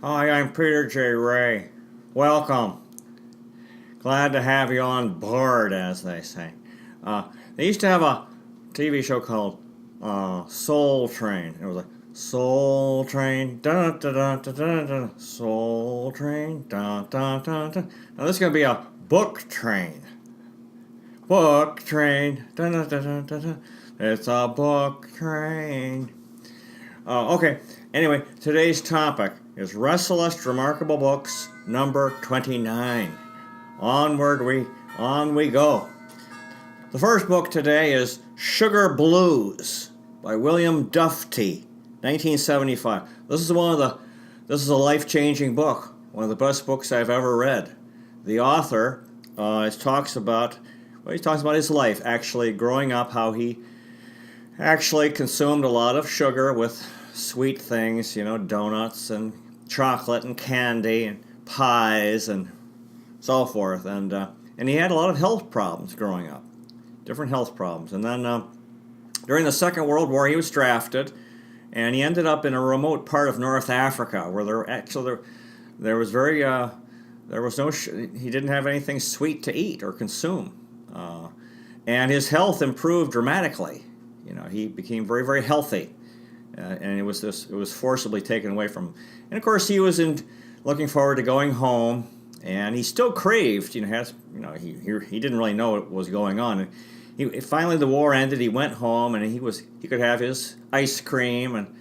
Hi, I'm Peter J Rea. Welcome. Glad to have you on board, as they say. They used to have a TV show called Soul Train. It was like Soul Train, da da da da da da. Soul Train, da da da da. Now this is gonna be a book train. Book train, da da da da da da. It's a book train. Okay. Anyway, today's topic is Resalest Remarkable Books, number 29. On we go. The first book today is Sugar Blues by William Dufty, 1975. This is a life-changing book, one of the best books I've ever read. The author talks about his life, actually growing up, how he actually consumed a lot of sugar with sweet things, donuts and chocolate and candy and pies and so forth. And he had a lot of health problems growing up, different health problems. And then during the Second World War, he was drafted, and he ended up in a remote part of North Africa where he didn't have anything sweet to eat or consume, and his health improved dramatically. He became very, very healthy. And it was forcibly taken away from him. And of course, he was looking forward to going home, and he still craved. He didn't really know what was going on. And finally the war ended. He went home, and he could have his ice cream and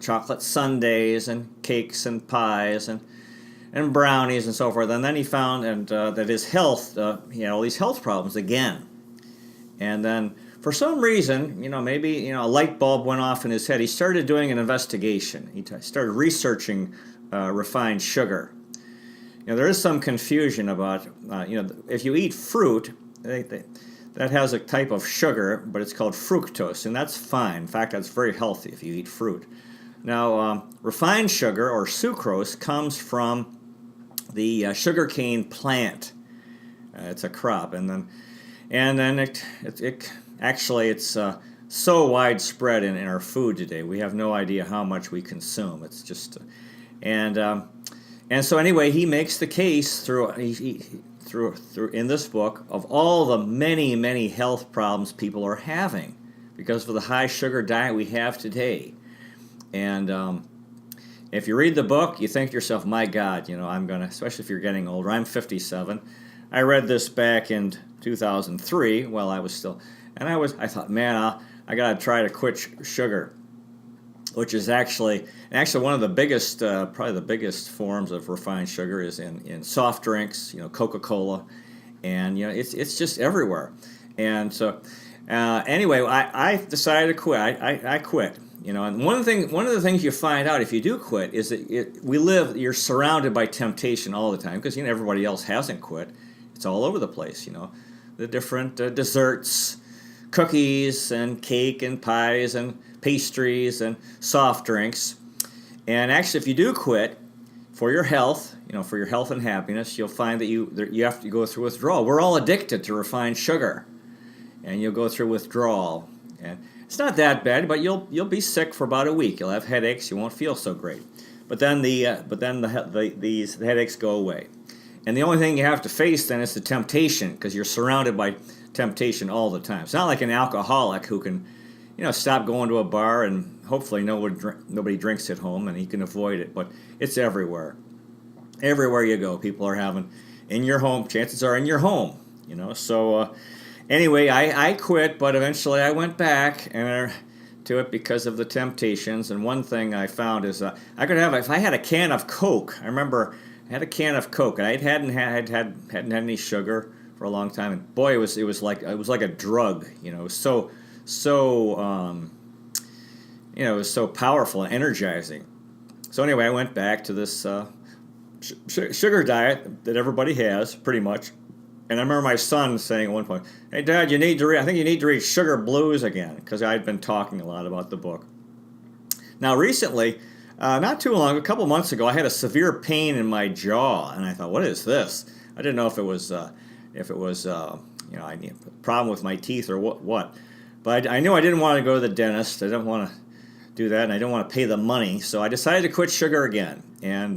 chocolate sundaes and cakes and pies and brownies and so forth. And then he found that his health, he had all these health problems again. And then, for some reason, maybe a light bulb went off in his head. He started doing an investigation. He started researching refined sugar. There is some confusion about, if you eat fruit, that has a type of sugar, but it's called fructose, and that's fine. In fact, that's very healthy if you eat fruit. Now, refined sugar, or sucrose, comes from the sugarcane plant. It's a crop, and then it's so widespread in our food today. We have no idea how much we consume. It's just, and so anyway, he makes the case through in this book of all the many health problems people are having because of the high sugar diet we have today. And if you read the book, you think to yourself, "My God, especially if you're getting older. I'm 57. I read this back in 2003 while I was still." And I thought, man, I got to try to quit sugar, which is actually one of the biggest, probably the biggest forms of refined sugar is in soft drinks, Coca-Cola, and it's just everywhere. And so anyway, I decided to quit. I quit. And one of the things you find out if you do quit is that you're surrounded by temptation all the time because everybody else hasn't quit. It's all over the place. The different desserts, cookies and cake and pies and pastries and soft drinks. And actually, if you do quit for your health, and happiness, you'll find that you have to go through withdrawal. We're all addicted to refined sugar, and you'll go through withdrawal. And it's not that bad, but you'll be sick for about a week. You'll have headaches. You won't feel so great. But then these headaches go away. And the only thing you have to face then is the temptation, because you're surrounded by temptation all the time. It's not like an alcoholic who can, stop going to a bar and hopefully nobody drinks at home and he can avoid it. But it's everywhere. Everywhere you go, people are having in your home. Chances are in your home. So anyway, I quit, but eventually I went back to it because of the temptations. And one thing I found is if I had a can of Coke. I remember I had a can of Coke, and I hadn't had any sugar for a long time, and boy, it was like a drug. It was so powerful and energizing. So anyway, I went back to this sugar diet that everybody has, pretty much. And I remember my son saying at one point, "Hey, Dad, I think you need to read Sugar Blues again," because I'd been talking a lot about the book. Now, recently, not too long, a couple months ago, I had a severe pain in my jaw, and I thought, "What is this?" I didn't know if it was I need a problem with my teeth or what. But I knew I didn't want to go to the dentist. I didn't want do that, and I don't want to pay the money. So I decided to quit sugar again, and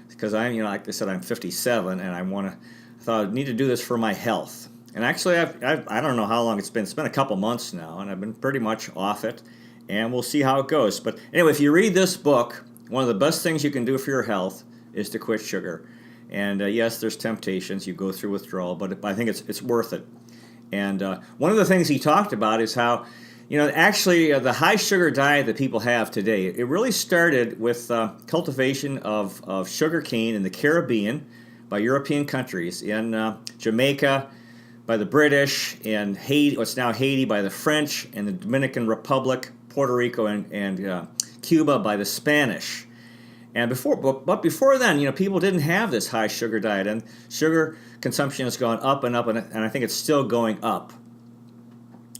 because like I said, I'm 57, and I thought I need to do this for my health. And actually, I don't know how long it's been. It's been a couple months now, and I've been pretty much off it, and we'll see how it goes. But anyway, if you read this book, one of the best things you can do for your health is to quit sugar. And yes, there's temptations. You go through withdrawal, but I think it's worth it. And one of the things he talked about is how, actually the high sugar diet that people have today, it really started with cultivation of sugar cane in the Caribbean by European countries, in Jamaica by the British, in Haiti, what's now Haiti, by the French, and the Dominican Republic, Puerto Rico, and Cuba by the Spanish. And before then, people didn't have this high sugar diet, and sugar consumption has gone up and up, and I think it's still going up.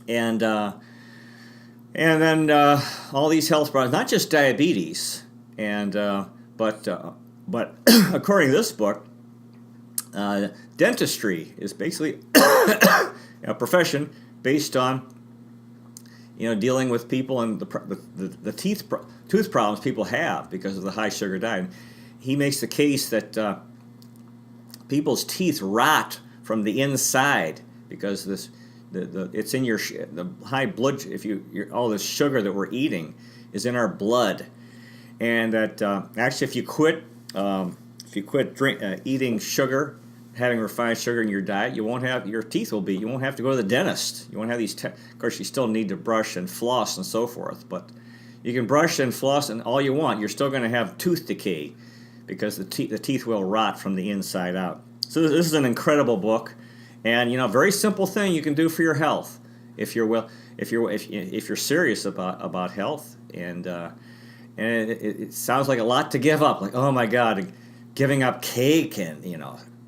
And then all these health problems, not just diabetes, but according to this book, dentistry is basically a profession based on dealing with people and the tooth problems people have because of the high sugar diet. He makes the case that people's teeth rot from the inside because it's in the high blood. All this sugar that we're eating is in our blood, and that actually if you quit eating sugar, having refined sugar in your diet, you won't have to go to the dentist. You won't have these. Of course, you still need to brush and floss and so forth, but you can brush and floss and all you want. You're still going to have tooth decay because the teeth will rot from the inside out. So this is an incredible book, and very simple thing you can do for your health if you're serious about health. And it sounds like a lot to give up. Like, oh my God, giving up cake and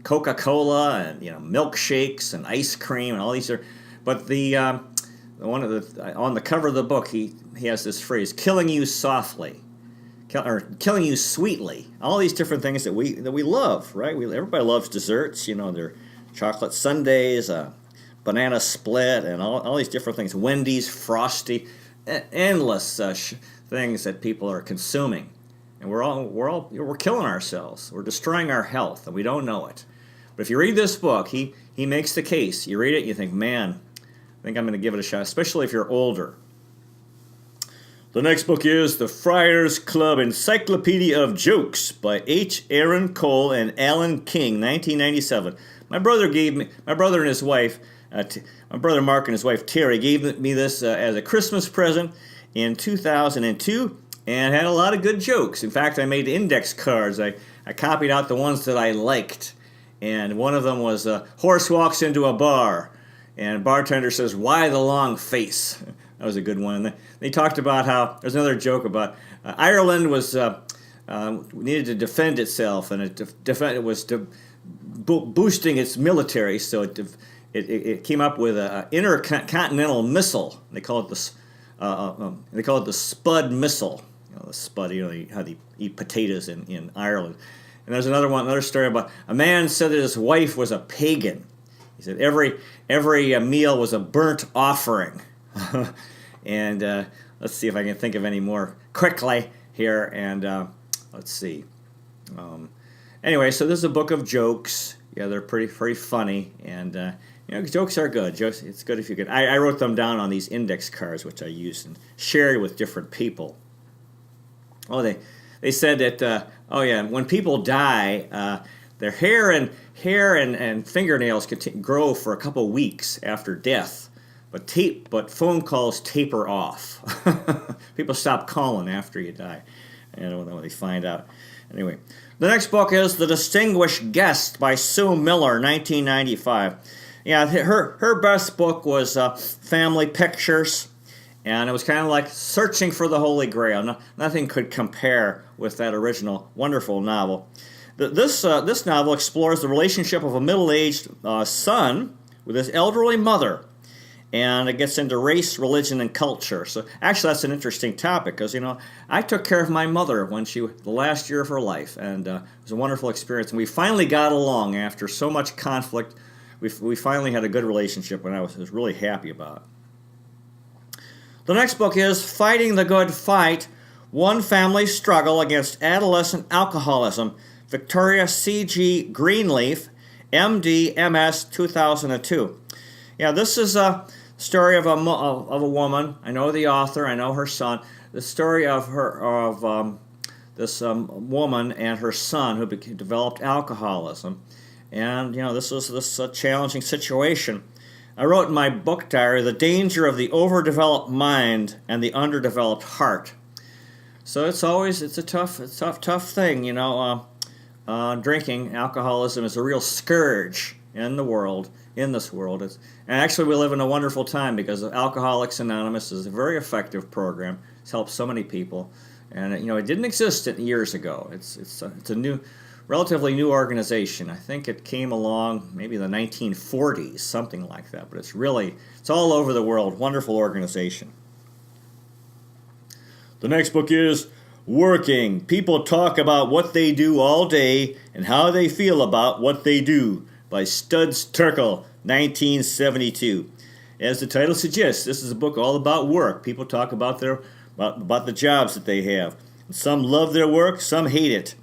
Coca-Cola and milkshakes and ice cream and all these are, but on the cover of the book he has this phrase, killing you softly, or killing you sweetly. All these different things that we love, right? Everybody loves desserts, their chocolate sundaes, banana split, and all these different things. Wendy's, Frosty, endless things that people are consuming, and we're killing ourselves. We're destroying our health, and we don't know it. But if you read this book, he makes the case. You read it, you think, man, I think I'm going to give it a shot, especially if you're older. The next book is The Friars Club Encyclopedia of Jokes by H. Aaron Cole and Alan King, 1997. My brother and his wife, my brother Mark and his wife Terry gave me this as a Christmas present in 2002, and had a lot of good jokes. In fact, I made index cards. I copied out the ones that I liked. And one of them was, horse walks into a bar, and bartender says, why the long face? That was a good one. And they talked about how, there's another joke about Ireland was needed to defend itself, and it was boosting its military, so it came up with an intercontinental missile. They call it the Spud missile. The Spud, how they eat potatoes in Ireland. And there's another story about a man said that his wife was a pagan. He said every meal was a burnt offering. And let's see if I can think of any more quickly here. And let's see. Anyway, so this is a book of jokes. Yeah, they're pretty funny, and jokes are good. It's good if you could. I wrote them down on these index cards, which I used and shared with different people. Oh, they said that when people die, their hair and fingernails grow for a couple weeks after death, but phone calls taper off. People stop calling after you die. I don't know what they find out. Anyway, the next book is The Distinguished Guest by Sue Miller, 1995. Yeah, her best book was Family Pictures. And it was kind of like searching for the Holy Grail. Nothing could compare with that original wonderful novel. This novel explores the relationship of a middle-aged son with his elderly mother. And it gets into race, religion, and culture. So actually that's an interesting topic because, I took care of my mother the last year of her life. And it was a wonderful experience. And we finally got along after so much conflict. We finally had a good relationship, and I was really happy about it. The next book is Fighting the Good Fight, One Family's Struggle Against Adolescent Alcoholism, Victoria C.G. Greenleaf, M.D., M.S., 2002. Yeah, this is a story of a woman. I know the author. I know her son. The story of this woman and her son who developed alcoholism, and this was this challenging situation. I wrote in my book diary, "The danger of the overdeveloped mind and the underdeveloped heart." So it's a tough thing, Drinking, alcoholism is a real scourge in this world. And actually, we live in a wonderful time because Alcoholics Anonymous is a very effective program. It's helped so many people, and it didn't exist years ago. It's a relatively new organization. I think it came along maybe in the 1940s, something like that. But it's all over the world. Wonderful organization. The next book is Working. People Talk About What They Do All Day and How They Feel About What They Do by Studs Terkel, 1972. As the title suggests, this is a book all about work. People talk about the jobs that they have. Some love their work, some hate it.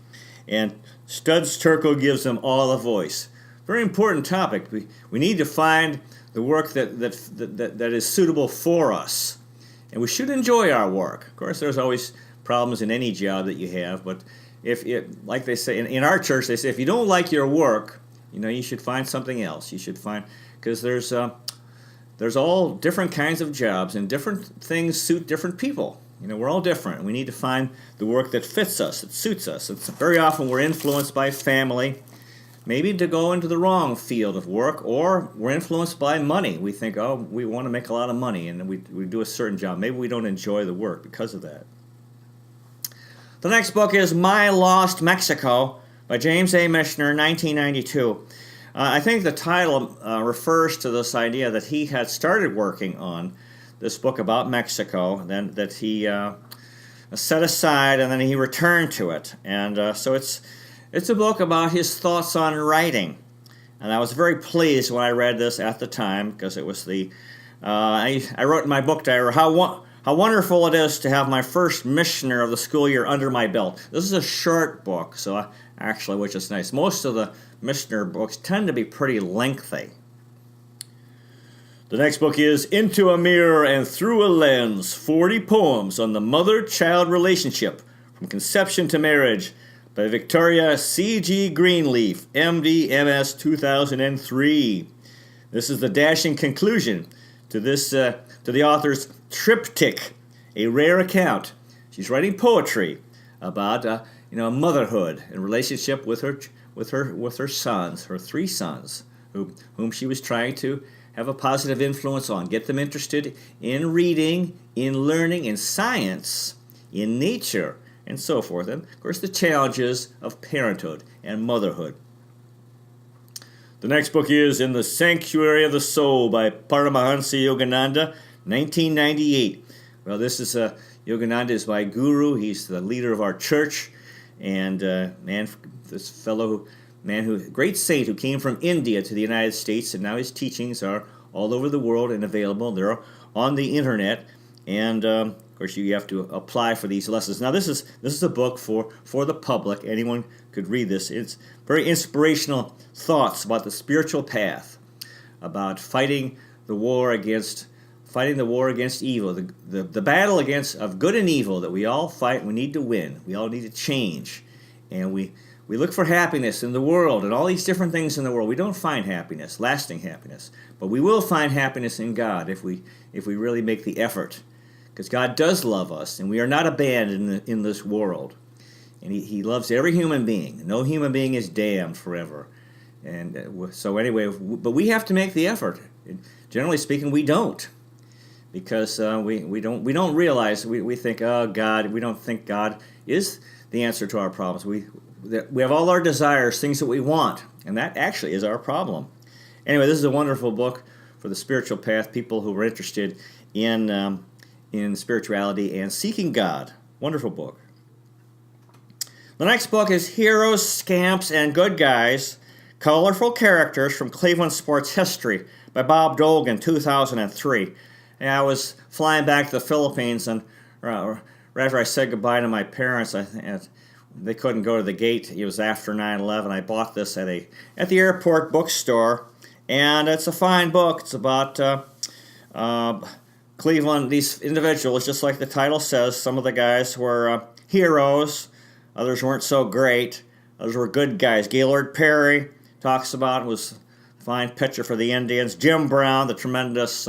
And Studs Terkel gives them all a voice. Very important topic. We need to find the work that is suitable for us. And we should enjoy our work. Of course, there's always problems in any job that you have, but like they say in our church, they say if you don't like your work, you should find something else. You should find, because there's all different kinds of jobs and different things suit different people. We're all different. We need to find the work that fits us, that suits us. It's very often we're influenced by family, maybe to go into the wrong field of work, or we're influenced by money. We think, we want to make a lot of money, and we do a certain job. Maybe we don't enjoy the work because of that. The next book is My Lost Mexico by James A. Michener, 1992. I think the title refers to this idea that he had started working on this book about Mexico, then that he set aside, and then he returned to it. And so it's a book about his thoughts on writing. And I was very pleased when I read this at the time, because it was I wrote in my book diary how wonderful it is to have my first Michener of the school year under my belt. This is a short book, which is nice. Most of the Michener books tend to be pretty lengthy. The next book is Into a Mirror and Through a Lens, 40 Poems on the Mother-Child Relationship from Conception to Marriage by Victoria C.G. Greenleaf, M.D., M.S., 2003. This is the dashing conclusion to the author's triptych, a rare account. She's writing poetry about motherhood and relationship with her sons, her 3 sons, whom she was trying to have a positive influence on, get them interested in reading, in learning, in science, in nature, and so forth. And of course, the challenges of parenthood and motherhood. The next book is In the Sanctuary of the Soul by Paramahansa Yogananda, 1998. Well, this is Yogananda is my guru. He's the leader of our church, and great saint who came from India to the United States, and now his teachings are all over the world and available. They're on the internet, and of course you have to apply for these lessons. Now this is a book for the public. Anyone could read this. It's very inspirational thoughts about the spiritual path, about fighting the war against evil, the battle of good and evil that we all fight. We need to win. We all need to change, and we look for happiness in the world and all these different things in the world. We don't find happiness, lasting happiness, but we will find happiness in God if we really make the effort, because God does love us, and we are not abandoned in this world, and He loves every human being. No human being is damned forever, and so anyway, but we have to make the effort. Generally speaking, we don't. Because we don't realize, we think, God, we don't think God is the answer to our problems. We have all our desires, things that we want, and that actually is our problem. Anyway, this is a wonderful book for the spiritual path, people who are interested in spirituality and seeking God. Wonderful book. The next book is Heroes, Scamps, and Good Guys, Colorful Characters from Cleveland Sports History by Bob Dolgan, 2003. Yeah, I was flying back to the Philippines, and right after I said goodbye to my parents, they couldn't go to the gate. It was after 9/11. I bought this at the airport bookstore, and it's a fine book. It's about Cleveland. These individuals, just like the title says, some of the guys were heroes. Others weren't so great. Others were good guys. Gaylord Perry talks about was a fine pitcher for the Indians. Jim Brown, the tremendous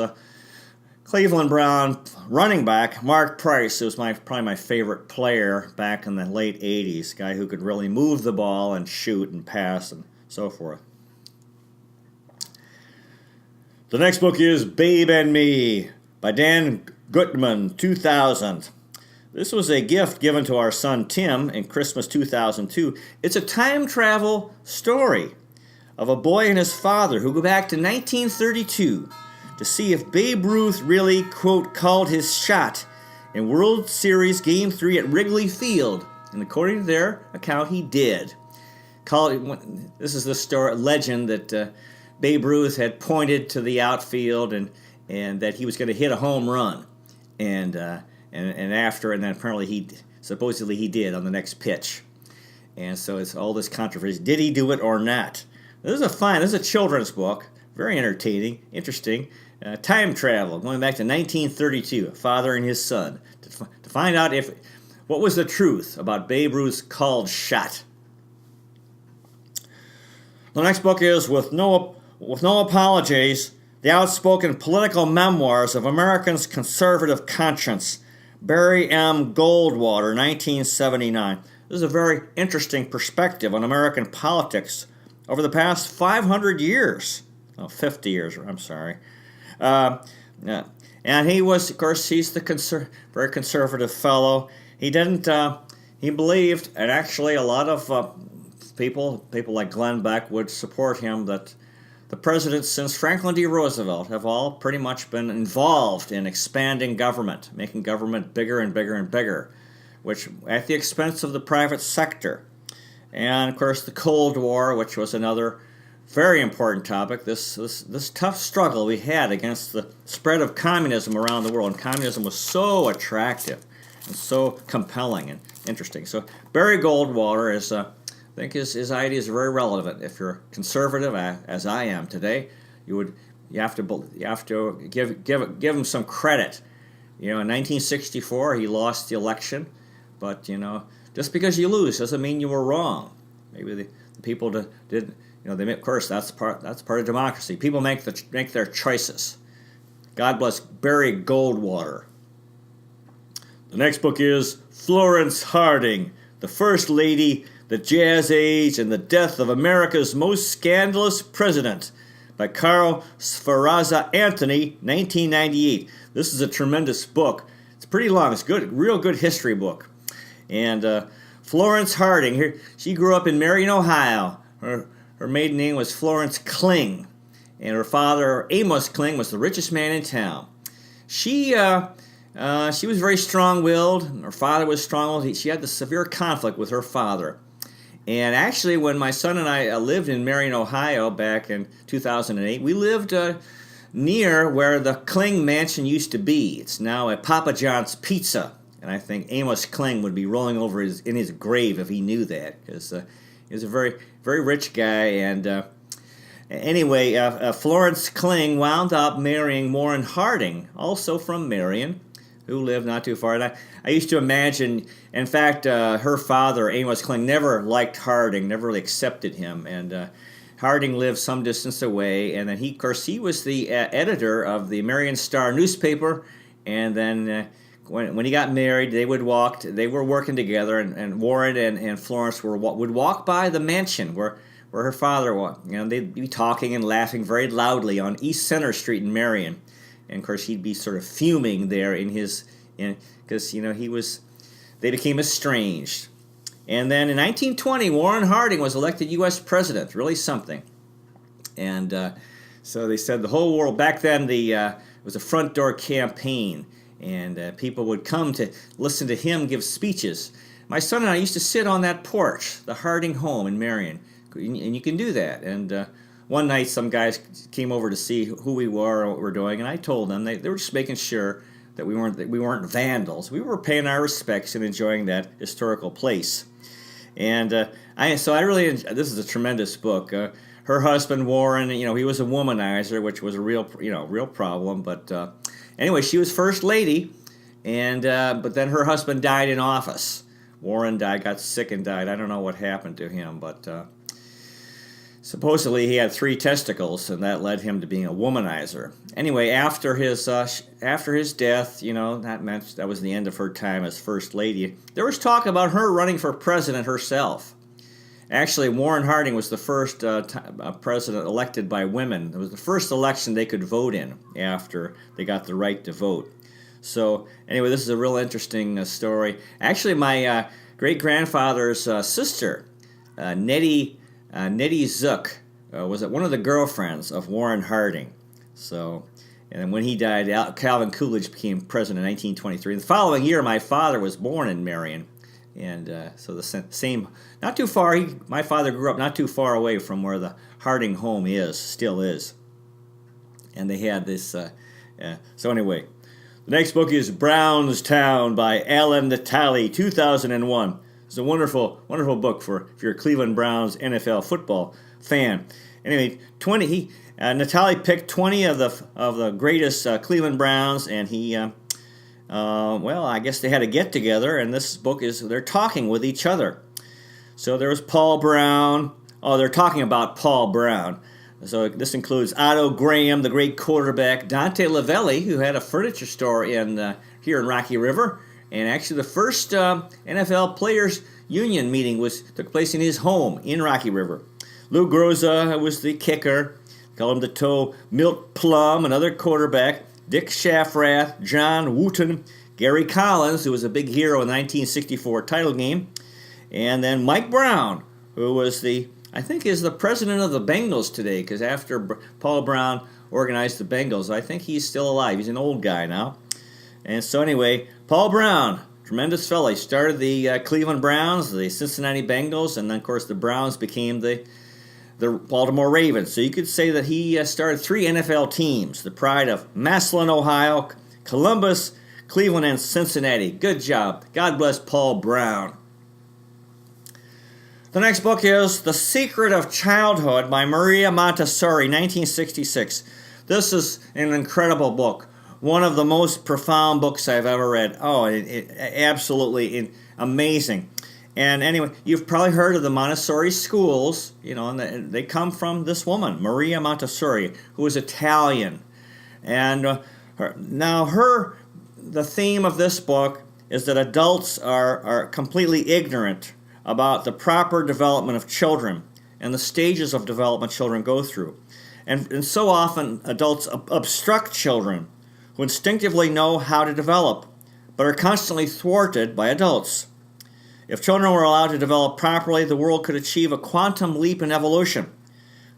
Cleveland Brown running back. Mark Price, who was probably my favorite player back in the late 80s. Guy who could really move the ball and shoot and pass and so forth. The next book is Babe and Me by Dan Gutman, 2000. This was a gift given to our son Tim in Christmas 2002. It's a time travel story of a boy and his father who go back to 1932 to see if Babe Ruth really, quote, called his shot in World Series Game 3 at Wrigley Field. And according to their account, he did. This is the story, legend that Babe Ruth had pointed to the outfield and that he was going to hit a home run. And then apparently supposedly he did on the next pitch. And so it's all this controversy. Did he do it or not? This is a children's book. Very entertaining, interesting. Time travel, going back to 1932, a father and his son, to find out what was the truth about Babe Ruth's called shot. The next book is With No Apologies, The Outspoken Political Memoirs of Americans' Conservative Conscience, Barry M. Goldwater, 1979. This is a very interesting perspective on American politics over the past 500 years. 50 years, I'm sorry. And he was, of course, he's the very conservative fellow. He believed, and actually a lot of people like Glenn Beck would support him, that the presidents since Franklin D. Roosevelt have all pretty much been involved in expanding government, making government bigger and bigger and bigger, which at the expense of the private sector. And, of course, the Cold War, which was another very important topic, this tough struggle we had against the spread of communism around the world. And communism was so attractive and so compelling and interesting. So Barry Goldwater is, I think his ideas are very relevant. If you're conservative, as I am today, you have to give him some credit. In 1964 he lost the election, but just because you lose doesn't mean you were wrong. Maybe the people did. Of course, that's part of democracy. People make their choices. God bless Barry Goldwater. The next book is Florence Harding, The First Lady, The Jazz Age, and the Death of America's Most Scandalous President by Carl Sferrazza Anthony, 1998. This is a tremendous book. It's pretty long. It's good, real good history book. And Florence Harding, she grew up in Marion, Ohio. Her maiden name was Florence Kling, and her father, Amos Kling, was the richest man in town. She was very strong-willed. Her father was strong-willed. She had the severe conflict with her father. And actually, when my son and I lived in Marion, Ohio, back in 2008, we lived near where the Kling mansion used to be. It's now a Papa John's Pizza, and I think Amos Kling would be rolling over in his grave if he knew that, because he was a very, very rich guy. And anyway, Florence Kling wound up marrying Warren Harding, also from Marion, who lived not too far. And I used to imagine, in fact, her father, Amos Kling, never liked Harding, never really accepted him. And Harding lived some distance away. And then he was the editor of the Marion Star newspaper. And then when he got married, they were working together, and Warren and Florence would walk by the mansion where her father was. They'd be talking and laughing very loudly on East Center Street in Marion. And of course, he'd be sort of fuming there because they became estranged. And then in 1920, Warren Harding was elected U.S. president, really something. And so they said the whole world, back then it was a front door campaign. And people would come to listen to him give speeches. My son and I used to sit on that porch, the Harding home in Marion. And you can do that. And one night some guys came over to see who we were and what we're doing, and I told them they were just making sure that we weren't vandals. We were paying our respects and enjoying that historical place. And this is a tremendous book. Her husband Warren, he was a womanizer, which was a real problem. But anyway, she was first lady, and but then her husband died in office. Warren got sick and died. I don't know what happened to him, but supposedly he had 3 testicles, and that led him to being a womanizer. Anyway, after his death, that meant that was the end of her time as first lady. There was talk about her running for president herself. Actually, Warren Harding was the first president elected by women. It was the first election they could vote in after they got the right to vote. So anyway, this is a real interesting story. Actually, my great-grandfather's sister, Nettie Zook, was one of the girlfriends of Warren Harding. So, and when he died, Calvin Coolidge became president in 1923. The following year, my father was born in Marion. And so the same, not too far. My father grew up not too far away from where the Harding home still is. And they had this. So anyway, the next book is Brownstown by Alan Natali, 2001. It's a wonderful, wonderful book if you're a Cleveland Browns NFL football fan. Anyway, Natali picked 20 of the greatest Cleveland Browns, and he. I guess they had a get-together, and this book they're talking with each other. So there was Paul Brown. Oh, they're talking about Paul Brown. So this includes Otto Graham, the great quarterback, Dante Lavelli, who had a furniture store here in Rocky River. And actually the first NFL Players Union meeting took place in his home in Rocky River. Lou Groza was the kicker. Called him the toe. Milt Plum, another quarterback. Dick Shafrath, John Wooten, Gary Collins, who was a big hero in the 1964 title game, and then Mike Brown, who was I think is the president of the Bengals today, because after Paul Brown organized the Bengals, I think he's still alive. He's an old guy now. And so anyway, Paul Brown, tremendous fellow. He started the Cleveland Browns, the Cincinnati Bengals, and then, of course, the Browns became the Baltimore Ravens. So you could say that he started 3 NFL teams, the pride of Massillon, Ohio, Columbus, Cleveland, and Cincinnati. Good job. God bless Paul Brown. The next book is The Secret of Childhood by Maria Montessori, 1966. This is an incredible book. One of the most profound books I've ever read. Oh, absolutely amazing. And anyway, you've probably heard of the Montessori schools, and they come from this woman, Maria Montessori, who was Italian. And the theme of this book is that adults are completely ignorant about the proper development of children and the stages of development children go through. And so often adults obstruct children who instinctively know how to develop, but are constantly thwarted by adults. If children were allowed to develop properly, the world could achieve a quantum leap in evolution.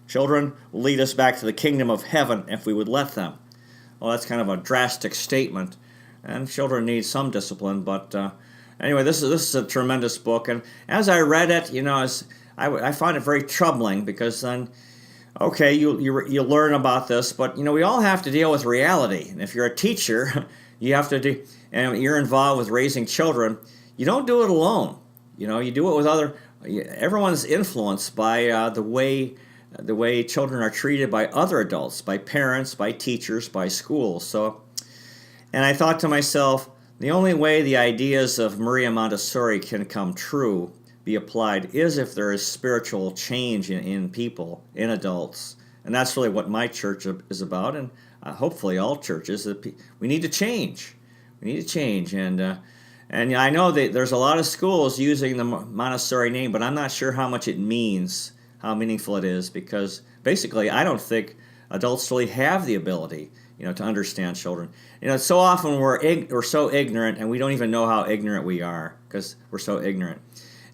Children will lead us back to the kingdom of heaven if we would let them. Well, that's kind of a drastic statement, and children need some discipline. But anyway, this is a tremendous book, and as I read it, I found it very troubling because then, okay, you learn about this, but we all have to deal with reality. And if you're a teacher, you have to and you're involved with raising children. You don't do it alone. You do it with everyone's influenced by the way children are treated by other adults, by parents, by teachers, by schools. So, and I thought to myself, the only way the ideas of Maria Montessori can come true, be applied, is if there is spiritual change in people, in adults. And that's really what my church is about, and hopefully all churches. We need to change. We need to change. And I know that there's a lot of schools using the Montessori name, but I'm not sure how much it means, how meaningful it is, because basically I don't think adults really have the ability, to understand children. So often we're so ignorant, and we don't even know how ignorant we are because we're so ignorant.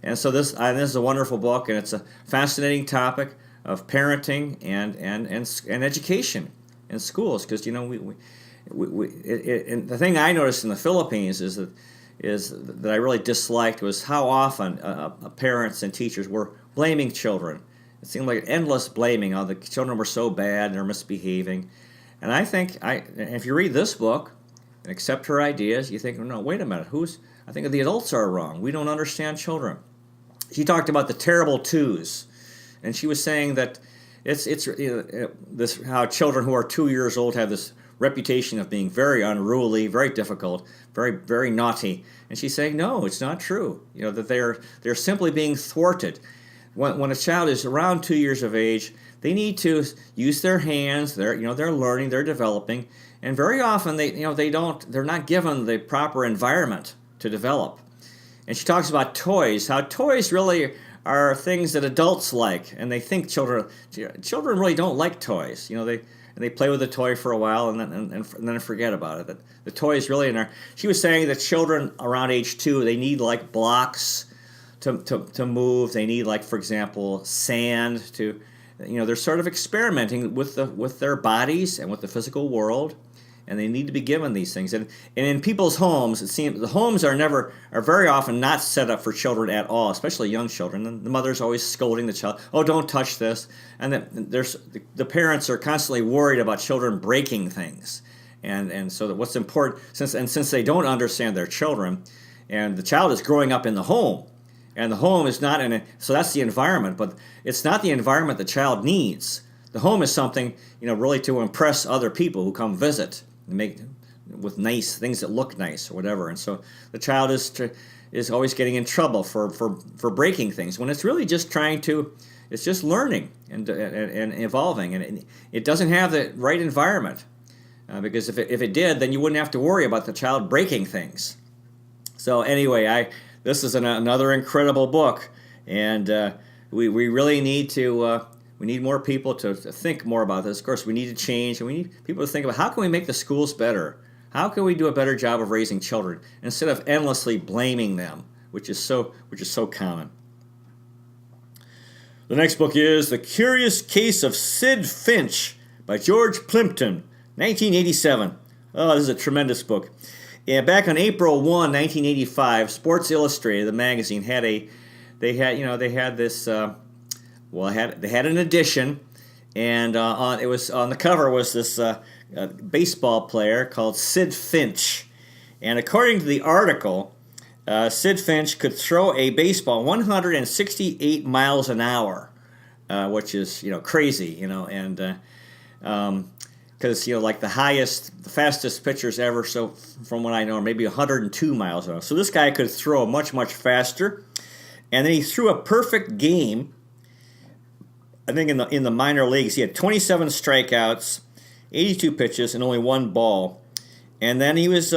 And so this is a wonderful book, and it's a fascinating topic of parenting and education in schools, because and the thing I noticed in the Philippines is that I really disliked was how often parents and teachers were blaming children It seemed like endless blaming. Oh, the children were so bad and they're misbehaving. And I think, if you read this book and accept her ideas, you think, no, wait a minute, I think the adults are wrong. We don't understand children. She talked about the terrible twos, and she was saying that it's this how children who are 2 years old have this reputation of being very unruly, very difficult, very very naughty. And she's saying, no, it's not true. That they're simply being thwarted. When a child is around 2 years of age, they need to use their hands. They're learning, they're developing, and very often they're not given the proper environment to develop. And she talks about toys, how toys really are things that adults like, and they think children really don't like toys. They play with the toy for a while and then forget about it. That the toy is really in there. She was saying that children around age 2, they need like blocks to move. They need, like, for example, sand to, they're sort of experimenting with their bodies and with the physical world, and they need to be given these things. And in people's homes, it seems the homes are very often not set up for children at all, especially young children. And the mother's always scolding the child, "Oh, don't touch this," and the parents are constantly worried about children breaking things. And so that what's important, since they don't understand their children, and the child is growing up in the home. And the home is not so that's the environment, but it's not the environment the child needs. The home is something, really to impress other people who come visit and make with nice things that look nice or whatever. And so the child is always getting in trouble for breaking things when it's really just it's just learning and evolving, and it doesn't have the right environment. Because if it did, then you wouldn't have to worry about the child breaking things. So anyway, this is another incredible book, and we really need to we need more people to think more about this. Of course, we need to change, and we need people to think about how can we make the schools better? How can we do a better job of raising children instead of endlessly blaming them, which is so common. The next book is The Curious Case of Sid Finch by George Plimpton, 1987. Oh, this is a tremendous book. Yeah, back on April 1, 1985, Sports Illustrated, the magazine, had an edition, and on the cover was this baseball player called Sid Finch. And according to the article, Sid Finch could throw a baseball 168 miles an hour, which is crazy, because like the fastest pitchers ever, so from what I know, are maybe 102 miles an hour. So this guy could throw much, much faster, and then he threw a perfect game. I think in the minor leagues, he had 27 strikeouts, 82 pitches, and only one ball. And then he was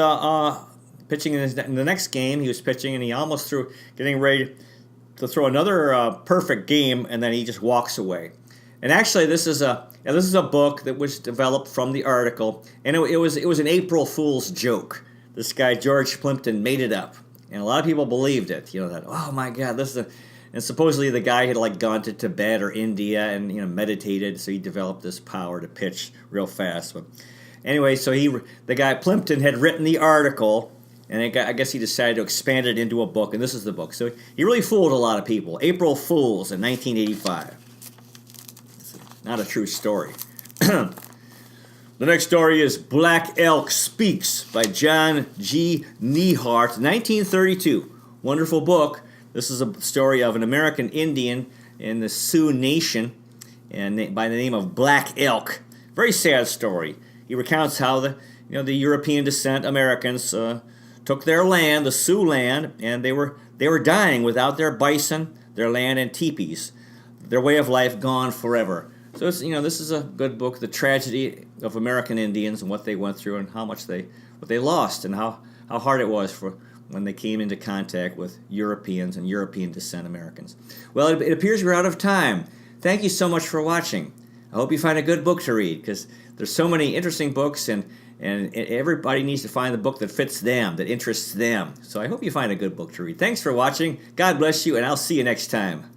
pitching in the next game. He was pitching, and he almost getting ready to throw another perfect game, and then he just walks away. And actually, this is a book that was developed from the article, and it was an April Fool's joke. This guy George Plimpton made it up, and a lot of people believed it. That, oh my God, and supposedly the guy had gone to Tibet or India and meditated, so he developed this power to pitch real fast. But anyway, so the guy Plimpton had written the article, and I guess he decided to expand it into a book, and this is the book. So he really fooled a lot of people. April Fools in 1985. Not a true story. The next story is Black Elk Speaks by John G. Neihardt, 1932. Wonderful book. This is a story of an American Indian in the Sioux Nation and by the name of Black Elk. Very sad story. He recounts how the European descent Americans took their land, the Sioux land, and they were dying without their bison, their land, and teepees. Their way of life gone forever. So it's, this is a good book, the tragedy of American Indians and what they went through and what they lost and how hard it was for when they came into contact with Europeans and European descent Americans. Well, it appears we're out of time. Thank you so much for watching. I hope you find a good book to read because there's so many interesting books and everybody needs to find the book that fits them, that interests them. So I hope you find a good book to read. Thanks for watching. God bless you, and I'll see you next time.